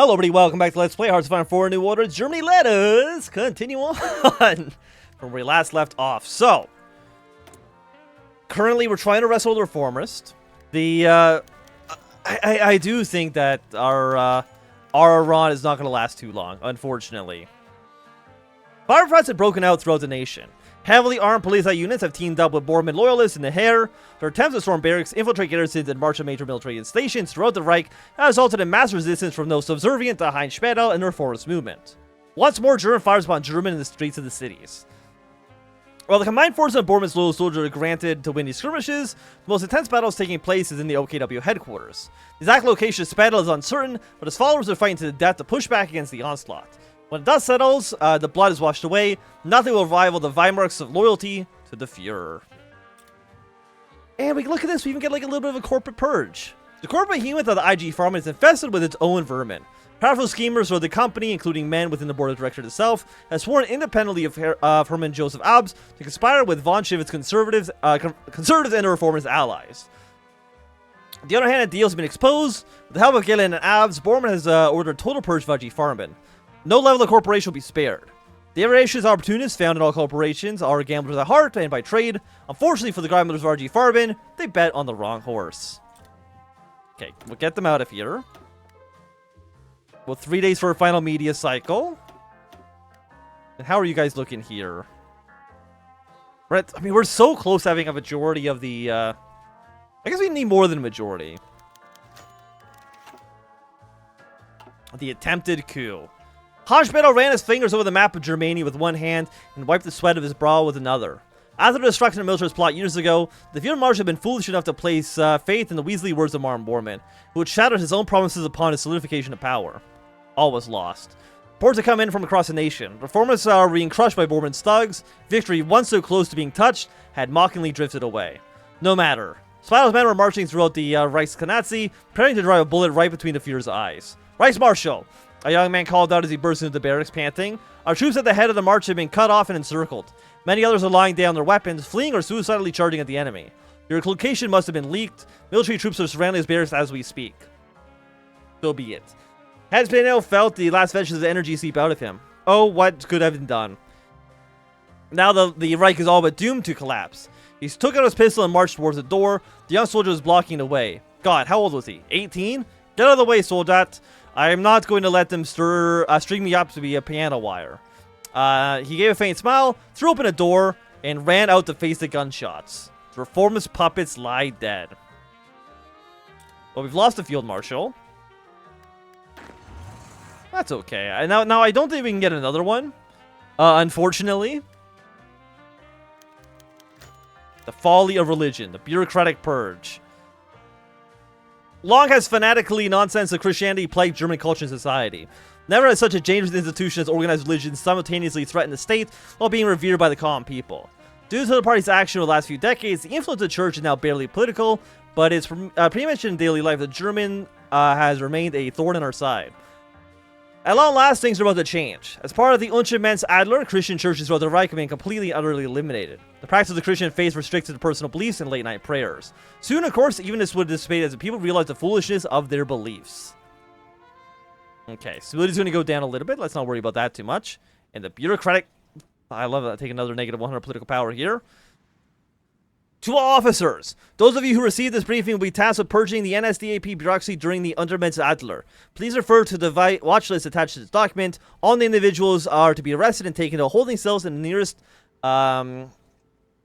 Hello everybody, welcome back to Let's Play Hearts of Iron 4 New Order Germany. Let us continue on from where we last left off. So, currently we're trying to wrestle the Reformist. I do think that our run is not going to last too long, unfortunately. Fire fronts have broken out throughout the nation. Heavily armed police units have teamed up with Bormann loyalists in the Heer. Their attempts to storm barracks, infiltrate garrisons, and march on major military installations throughout the Reich have resulted in mass resistance from those subservient to Heinz Spadel and the reformist movement. Once more, German fires upon German in the streets of the cities. While the combined forces of Bormann's loyal soldiers are granted to win these skirmishes, the most intense battles taking place is in the OKW headquarters. The exact location of Spadel is uncertain, but his followers are fighting to the death to push back against the onslaught. When dust settles, the blood is washed away. Nothing will rival the Weimarks of loyalty to the Fuhrer. And we look at this, we even get like a little bit of a corporate purge. The corporate behemoth of the IG Farm is infested with its own vermin. Powerful schemers of the company, including men within the board of directors itself, have sworn independently of Hermann Joseph Abs to conspire with von Schivit's conservatives and the reformist allies. On the other hand, a deal has been exposed. With the help of Gillen and Abs, Bormann has ordered total purge of IG Farben. No level of corporation will be spared. The avaricious opportunists found in all corporations are gamblers at heart and by trade. Unfortunately for the grandmothers of RG Farben, they bet on the wrong horse. Okay, we'll get them out of here. Well, 3 days for a final media cycle. And how are you guys looking here? Right, I mean, we're so close to having a majority of the, I guess we need more than a majority. The attempted coup. Hajbedo ran his fingers over the map of Germany with one hand and wiped the sweat of his brow with another. After the destruction of the militarist plot years ago, the Fuhrer Marshal had been foolish enough to place faith in the Weasley words of Martin Bormann, who had shattered his own promises upon his solidification of power. All was lost. Reports had come in from across the nation. Reformists are being crushed by Bormann's thugs. Victory, once so close to being touched, had mockingly drifted away. No matter. Spadel's men were marching throughout the Reichskanzlei, preparing to drive a bullet right between the Fuhrer's eyes. Reichsmarschall! A young man called out as he burst into the barracks, panting. Our troops at the head of the march have been cut off and encircled. Many others are lying down their weapons, fleeing or suicidally charging at the enemy. Your location must have been leaked. Military troops are surrounding his barracks as we speak. So be it. Has Benel felt the last vestige of energy seep out of him? Oh, what could have been done? Now the Reich is all but doomed to collapse. He took out his pistol and marched towards the door. The young soldier was blocking the way. God, how old was he? 18? Get out of the way, soldat. I am not going to let them string me up to be a piano wire. He gave a faint smile, threw open a door, and ran out to face the gunshots. The reformist puppets lie dead. Well, we've lost the field marshal. That's okay. Now I don't think we can get another one. Unfortunately. The folly of religion. The bureaucratic purge. Long has fanatically nonsense of Christianity plagued German culture and society. Never has such a dangerous institution as organized religion simultaneously threatened the state while being revered by the common people. Due to the party's action over the last few decades, the influence of the church is now barely political, but its pretty much in daily life, the German has remained a thorn in our side. At long last, things are about to change. As part of the Unschemens Adler, Christian churches throughout the Reich have been completely and utterly eliminated. The practice of the Christian faith restricted to personal beliefs and late-night prayers. Soon, of course, even this would dissipate as the people realize the foolishness of their beliefs. Okay, stability's going to go down a little bit. Let's not worry about that too much. And the bureaucratic... I love that. Take another negative 100 political power here. To all officers, those of you who received this briefing will be tasked with purging the NSDAP bureaucracy during the Untermenz Adler. Please refer to the watch list attached to this document. All the individuals are to be arrested and taken to holding cells in the nearest, I'm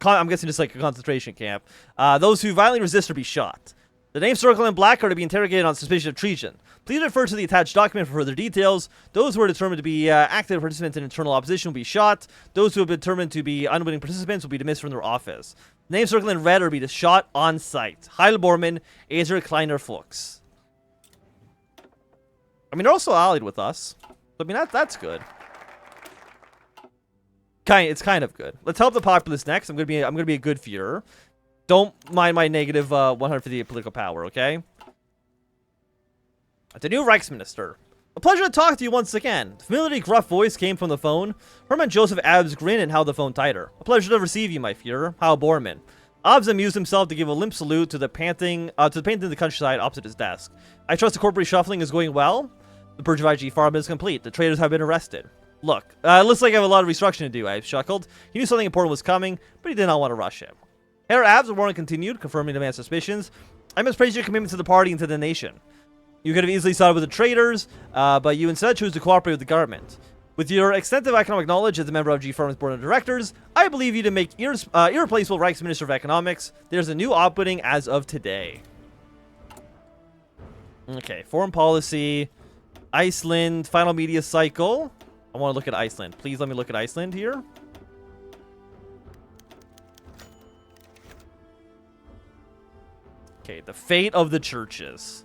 guessing just like a concentration camp. Those who violently resist are to be shot. The names circled in black are to be interrogated on suspicion of treason. Please refer to the attached document for further details. Those who are determined to be active participants in internal opposition will be shot. Those who have been determined to be unwitting participants will be dismissed from their office. Names circled in red are to be shot on sight. Heil Bormann, Azer Kleiner Fuchs. I mean, they're also allied with us. I mean, that's good. It's kind of good. Let's help the populace next. I'm gonna be a good Fuhrer. Don't mind my negative 158 political power, okay? The new Reichsminister. A pleasure to talk to you once again. The familiarly gruff voice came from the phone. Hermann Joseph Abs grinned and held the phone tighter. A pleasure to receive you, my Fuhrer. Heil Bormann. Abs amused himself to give a limp salute to the painting in the countryside opposite his desk. I trust the corporate shuffling is going well. The purge of IG farm is complete. The traitors have been arrested. Look, looks like I have a lot of restructuring to do, I chuckled. He knew something important was coming, but he did not want to rush him. Herr Abs, the warrant continued, confirming the man's suspicions. I must praise your commitment to the party and to the nation. You could have easily sided with the traitors, but you instead chose to cooperate with the government. With your extensive economic knowledge as a member of G Firm's board of directors, I believe you to make irreplaceable Reichsminister of Economics. There's a new opening as of today. Okay, foreign policy, Iceland, final media cycle. I want to look at Iceland. Please let me look at Iceland here. Okay, the fate of the churches.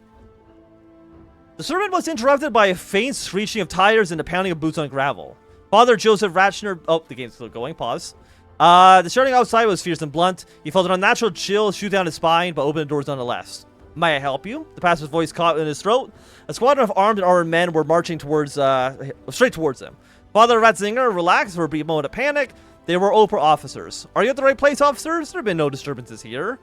The sermon was interrupted by a faint screeching of tires and the pounding of boots on gravel. Father Joseph Ratchner... Oh, the game's still going. Pause. The shouting outside was fierce and blunt. He felt an unnatural chill shoot down his spine, but opened the doors nonetheless. May I help you? The pastor's voice caught in his throat. A squadron of armed and armored men were marching towards, straight towards him. Father Ratzinger relaxed for a brief moment of panic. They were Oprah officers. Are you at the right place, officers? There have been no disturbances here.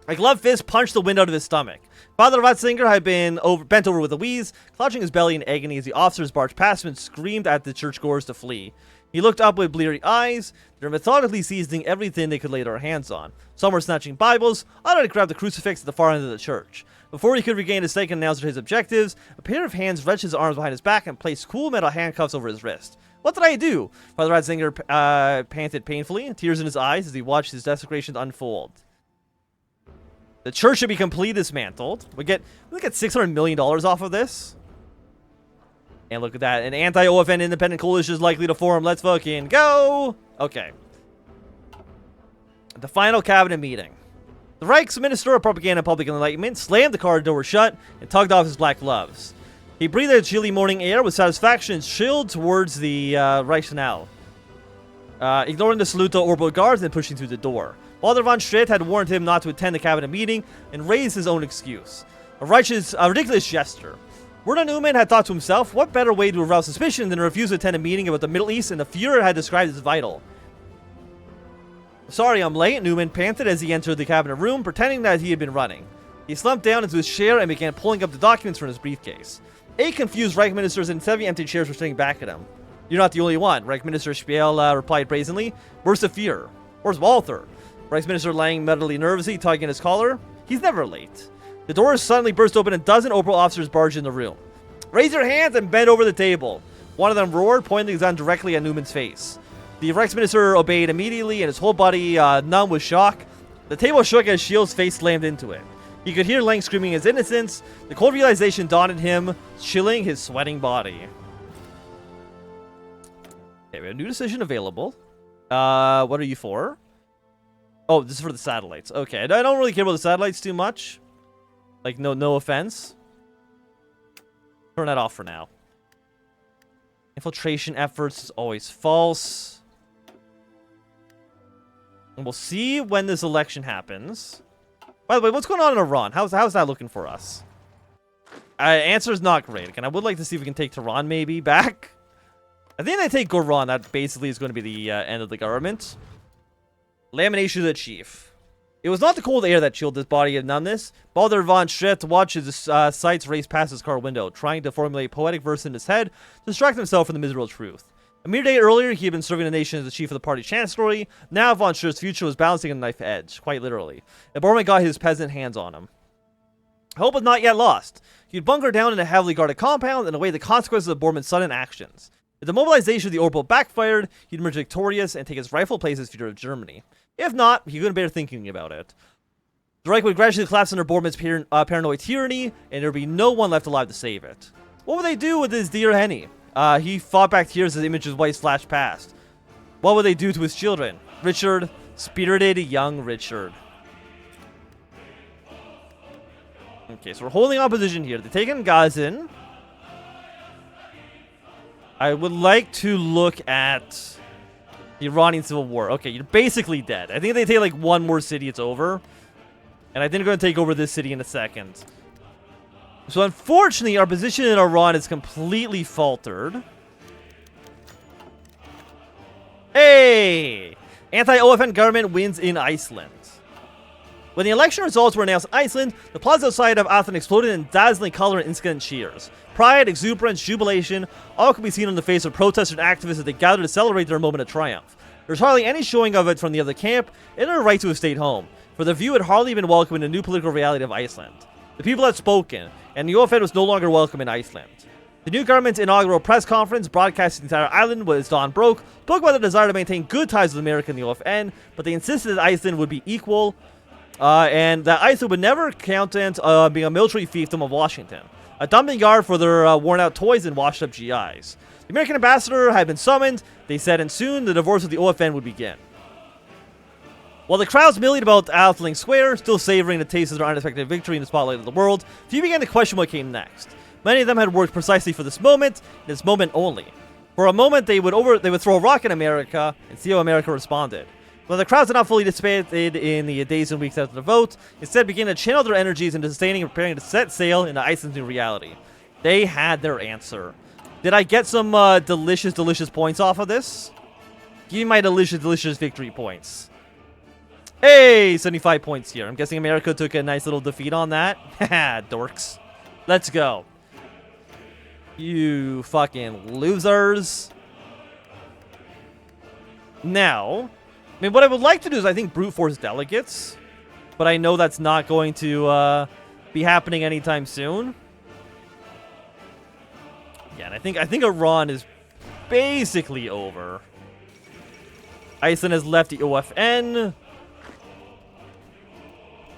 A gloved fist punched the wind out of his stomach. Father Ratzinger had been bent over with a wheeze, clutching his belly in agony as the officers barged past him and screamed at the churchgoers to flee. He looked up with bleary eyes. They were methodically seizing everything they could lay their hands on. Some were snatching Bibles, others had grabbed the crucifix at the far end of the church. Before he could regain his stake and announce his objectives, a pair of hands wrenched his arms behind his back and placed cool metal handcuffs over his wrist. What did I do? Father Ratzinger panted painfully, tears in his eyes as he watched his desecrations unfold. The church should be completely dismantled. We get $600 million off of this. And look at that. An anti-OFN independent coalition is likely to form. Let's fucking go. Okay. The final cabinet meeting. The Reichsminister of Propaganda and Public Enlightenment slammed the car door shut and tugged off his black gloves. He breathed the chilly morning air with satisfaction and chilled towards the Reichskanal, ignoring the salute to orbital guards and pushing through the door. Walter von Schritt had warned him not to attend the cabinet meeting and raised his own excuse. A ridiculous gesture. Werner Neumann had thought to himself, what better way to arouse suspicion than to refuse to attend a meeting about the Middle East and the Fuhrer had described as vital. Sorry, I'm late, Neumann panted as he entered the cabinet room, pretending that he had been running. He slumped down into his chair and began pulling up the documents from his briefcase. 8 confused Reich ministers and 7 empty chairs were sitting back at him. You're not the only one, Reich Minister Spiel replied brazenly. Where's the Fuhrer? Where's Walther? Reichsminister Lang medically nervously, tugging at his collar. He's never late. The doors suddenly burst open and a dozen Opel officers barged in the room. Raise your hands and bend over the table. One of them roared, pointing his gun directly at Newman's face. The Reichsminister obeyed immediately, and his whole body numb with shock. The table shook as Shields' face slammed into it. He could hear Lang screaming his innocence. The cold realization dawned on him, chilling his sweating body. Okay, we have a new decision available. What are you for? Oh, this is for the satellites. Okay, I don't really care about the satellites too much. Like, no offense. Turn that off for now. Infiltration efforts is always false. And we'll see when this election happens. By the way, what's going on in Iran? How's that looking for us? Answer is not great. Again, I would like to see if we can take Tehran maybe back. I think they take Goran. That basically is going to be the end of the government. Lamination of the chief. It was not the cold air that chilled his body of numbness. Balder von Schritt watched his sights race past his car window, trying to formulate poetic verse in his head to distract himself from the miserable truth. A mere day earlier, he had been serving the nation as the chief of the party chancellery. Now von Schritt's future was balancing on a knife edge, quite literally. And Bormann got his peasant hands on him. Hope was not yet lost. He'd bunker down in a heavily guarded compound and await the consequences of Bormann's sudden actions. If the mobilization of the orbital backfired, he'd emerge victorious and take his rightful place as future of Germany. If not, he couldn't bear thinking about it. The Reich would gradually collapse under Bormann's paranoid tyranny, and there'd be no one left alive to save it. What would they do with his dear Henny? He fought back tears as the image of his wife flashed past. What would they do to his children? Richard, spirited young Richard. Okay, so we're holding opposition here. They're taking Gazin. I would like to look at the Iranian Civil War. Okay, you're basically dead. I think if they take like one more city, it's over. And I think they're going to take over this city in a second. So unfortunately, our position in Iran is completely faltered. Hey! Anti-OFN government wins in Iceland. When the election results were announced in Iceland, the plaza outside of Athens exploded in dazzling color and instant cheers. Pride, exuberance, jubilation, all can be seen on the face of protesters and activists as they gather to celebrate their moment of triumph. There's hardly any showing of it from the other camp, and their right to have stayed home, for the view had hardly been welcome in the new political reality of Iceland. The people had spoken, and the OFN was no longer welcome in Iceland. The new government's inaugural press conference, broadcasting the entire island as dawn broke, spoke about the desire to maintain good ties with America and the OFN, but they insisted that Iceland would be equal, and that Iceland would never countenance being a military fiefdom of Washington, a dumping yard for their worn-out toys and washed-up GIs. The American ambassador had been summoned, they said, and soon the divorce of the OFN would begin. While the crowds milled about Atheling Square, still savoring the taste of their unexpected victory in the spotlight of the world, few began to question what came next. Many of them had worked precisely for this moment, and this moment only. For a moment, they would throw a rock at America and see how America responded. But the crowds did not fully dissipated in the days and weeks after the vote, instead began to channel their energies into sustaining and preparing to set sail into Iceland's new reality. They had their answer. Did I get some delicious, delicious points off of this? Give me my delicious, delicious victory points. Hey, 75 points here. I'm guessing America took a nice little defeat on that. Haha, dorks. Let's go. You fucking losers. Now, I mean, what I would like to do is I think brute force delegates, but I know that's not going to be happening anytime soon. Yeah, and I think Iran is basically over. Iceland has left the OFN.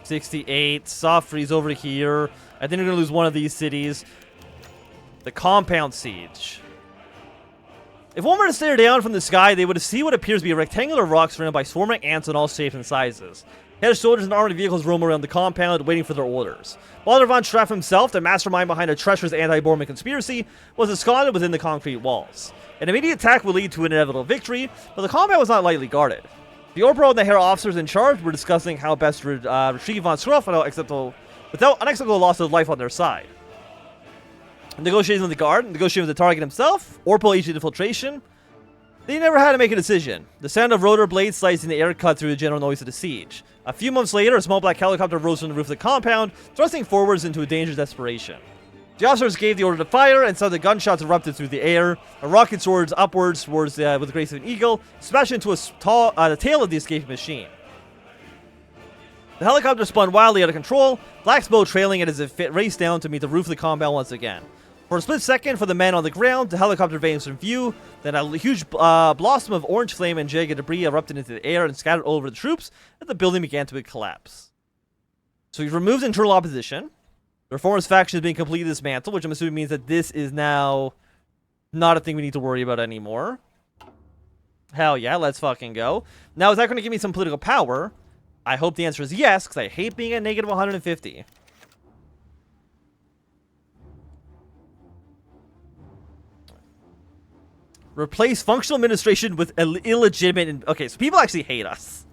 68. Soft freeze over here. I think we're going to lose one of these cities. The compound siege. If one were to stare down from the sky, they would see what appears to be a rectangular rock surrounded by swarming ants in all shapes and sizes. Head soldiers and armored vehicles roam around the compound, waiting for their orders. Walter von Straff himself, the mastermind behind a treacherous anti-Bormann conspiracy, was ensconced within the concrete walls. An immediate attack would lead to an inevitable victory, but the compound was not lightly guarded. The Overhaul and the Hera officers in charge were discussing how best to retrieve von Straff without unacceptable loss of life on their side. Negotiating with the guard, negotiating with the target himself, Overhaul agent infiltration. They never had to make a decision. The sound of rotor blades slicing the air cut through the general noise of the siege. A few months later, a small black helicopter rose from the roof of the compound, thrusting forwards into a dangerous desperation. The officers gave the order to fire, and suddenly gunshots erupted through the air. A rocket soared upwards towards with the grace of an eagle, smashing into the tail of the escaping machine. The helicopter spun wildly out of control, black smoke trailing it as it raced down to meet the roof of the compound once again. For a split second, for the men on the ground, the helicopter vanished from view. Then a huge blossom of orange flame and jagged debris erupted into the air and scattered all over the troops, and the building began to collapse. So he's removed internal opposition. The Reformers faction is being completely dismantled, which I'm assuming means that this is now not a thing we need to worry about anymore. Hell yeah, let's fucking go. Now, is that going to give me some political power? I hope the answer is yes, because I hate being at negative 150. Replace functional administration with illegitimate... Okay, so people actually hate us.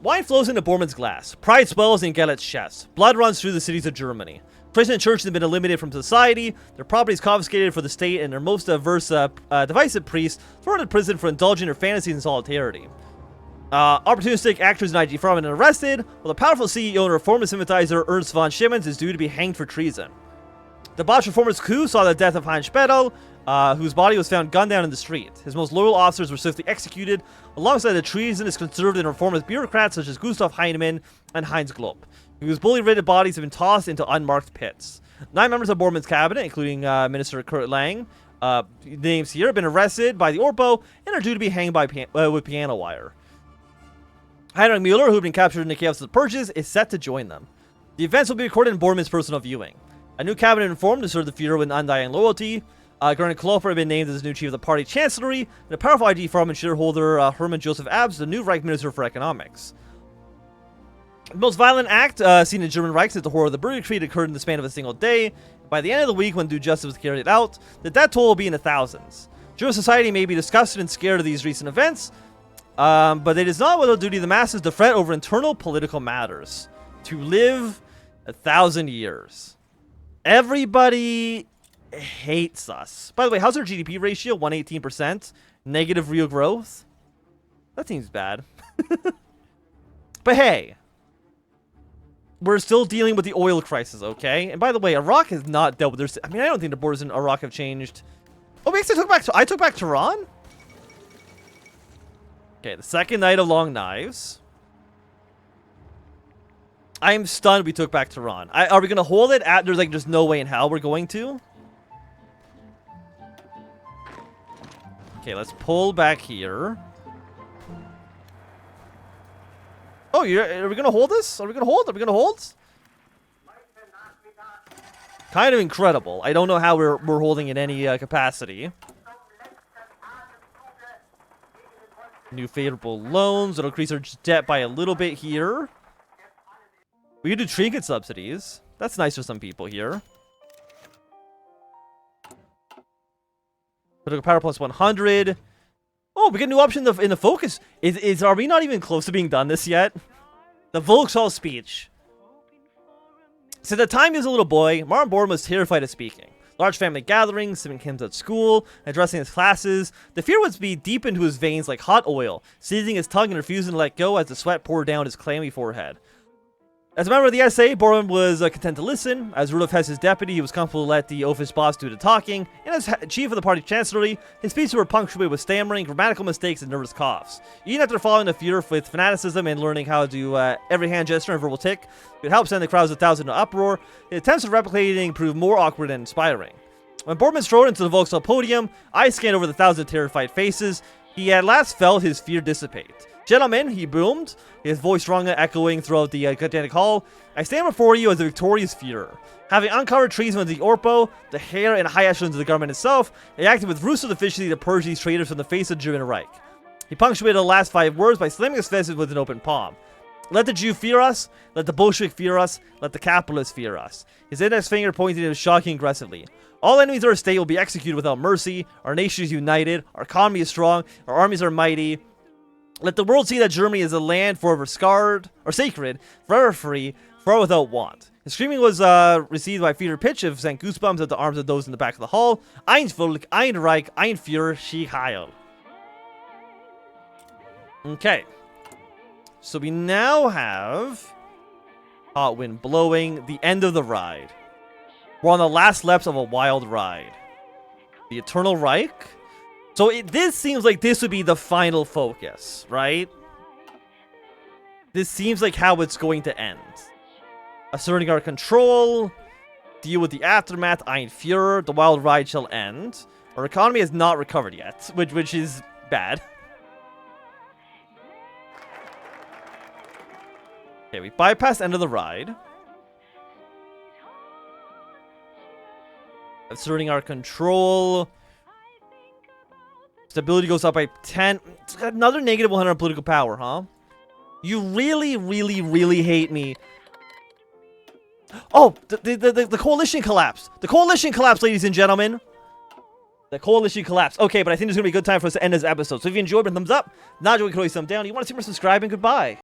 Wine flows into Bormann's glass. Pride swells in Gellet's chest. Blood runs through the cities of Germany. Christian churches have been eliminated from society, their properties confiscated for the state, and their most divisive priests thrown into prison for indulging their fantasies in solidarity. Opportunistic actors in IG Farm have been arrested, while the powerful CEO and reformer sympathizer Ernst von Schimmons is due to be hanged for treason. The Bosch reformers coup saw the death of Heinz Spettel, whose body was found gunned down in the street. His most loyal officers were swiftly executed, alongside the treasonous conservative and reformist bureaucrats such as Gustav Heinemann and Heinz Glob, whose bully-ridden bodies have been tossed into unmarked pits. 9 members of Bormann's cabinet, including Minister Kurt Lang, names here, have been arrested by the Orpo and are due to be hanged by with piano wire. Heinrich Müller, who had been captured in the chaos of the purges, is set to join them. The events will be recorded in Bormann's personal viewing. A new cabinet informed to serve the Führer with undying loyalty. Gernot Klopfer had been named as the new chief of the party chancellery, and a powerful IG Farm and shareholder Hermann Joseph Abs, the new Reich Minister for Economics. The most violent act seen in German Reich since the horror of the Bürgerkrieg occurred in the span of a single day. By the end of the week, when due justice was carried out, the death toll will be in the thousands. German society may be disgusted and scared of these recent events, but it is not without duty of the masses to fret over internal political matters. To live 1,000 years. Everybody hates us. By the way, how's our GDP ratio? 118%. Negative real growth. That seems bad. But hey, we're still dealing with the oil crisis, okay? And by the way, Iraq has not dealt with their... I mean, I don't think the borders in Iraq have changed. Oh, we actually took back... I took back Tehran? Okay, the second night of long knives. I am stunned we took back Tehran. Are we going to hold it at... There's like just no way in hell we're going to. Okay, let's pull back here. Oh, are we going to hold this? Are we going to hold? Are we going to hold? Kind of incredible. I don't know how we're holding in any capacity. New favorable loans. It'll increase our debt by a little bit here. We can do trinket subsidies. That's nice for some people here. Political power plus 100. Oh, we get a new option in the focus. Are we not even close to being done this yet? The Volkswagen speech. Since the time he was a little boy, Martin Bormann was terrified of speaking. Large family gatherings, sipping hymns at school, addressing his classes. The fear would be deep into his veins like hot oil, seizing his tongue and refusing to let go as the sweat poured down his clammy forehead. As a member of the SA, Bormann was content to listen. As Rudolf Hess's deputy, he was comfortable to let the office boss do the talking. And as chief of the party chancellery, his speeches were punctuated with stammering, grammatical mistakes, and nervous coughs. Even after following the fear with fanaticism and learning how to do every hand gesture and verbal tick, it would help send the crowds of thousands into uproar. His attempts at replicating proved more awkward and inspiring. When Bormann strode into the Volkswagen podium, eyes scanned over the thousand terrified faces. He at last felt his fear dissipate. Gentlemen, he boomed, his voice rung echoing throughout the gigantic hall. I stand before you as the victorious Führer. Having uncovered treason with the Orpo, the hair and high echelons of the government itself, he acted with ruthless efficiency to purge these traitors from the face of the German Reich. He punctuated the last 5 words by slamming his fist with an open palm. Let the Jew fear us, let the Bolshevik fear us, let the capitalists fear us. His index finger pointed at him shocking aggressively. All enemies of our state will be executed without mercy. Our nation is united, our economy is strong, our armies are mighty. Let the world see that Germany is a land forever scarred, or sacred, forever free, forever without want. His screaming was received by fever pitch of sent goosebumps at the arms of those in the back of the hall. Ein Volk, ein Reich, ein Führer, Sieg Heil. Okay. So we now have hot wind blowing, the end of the ride. We're on the last laps of a wild ride. The Eternal Reich. So this seems like this would be the final focus, right? This seems like how it's going to end. Asserting our control, deal with the aftermath, Ein Führer, the wild ride shall end. Our economy has not recovered yet, which is bad. Okay, we bypassed end of the ride. Asserting our control. Stability goes up by 10. It's got another negative 100 political power, huh? You really, really, really hate me. Oh, the coalition collapsed. The coalition collapsed, ladies and gentlemen. The coalition collapsed. Okay, but I think there's going to be a good time for us to end this episode. So if you enjoyed, thumbs up. Not enjoyed, you can always thumb down. You want to see more, subscribe, and goodbye.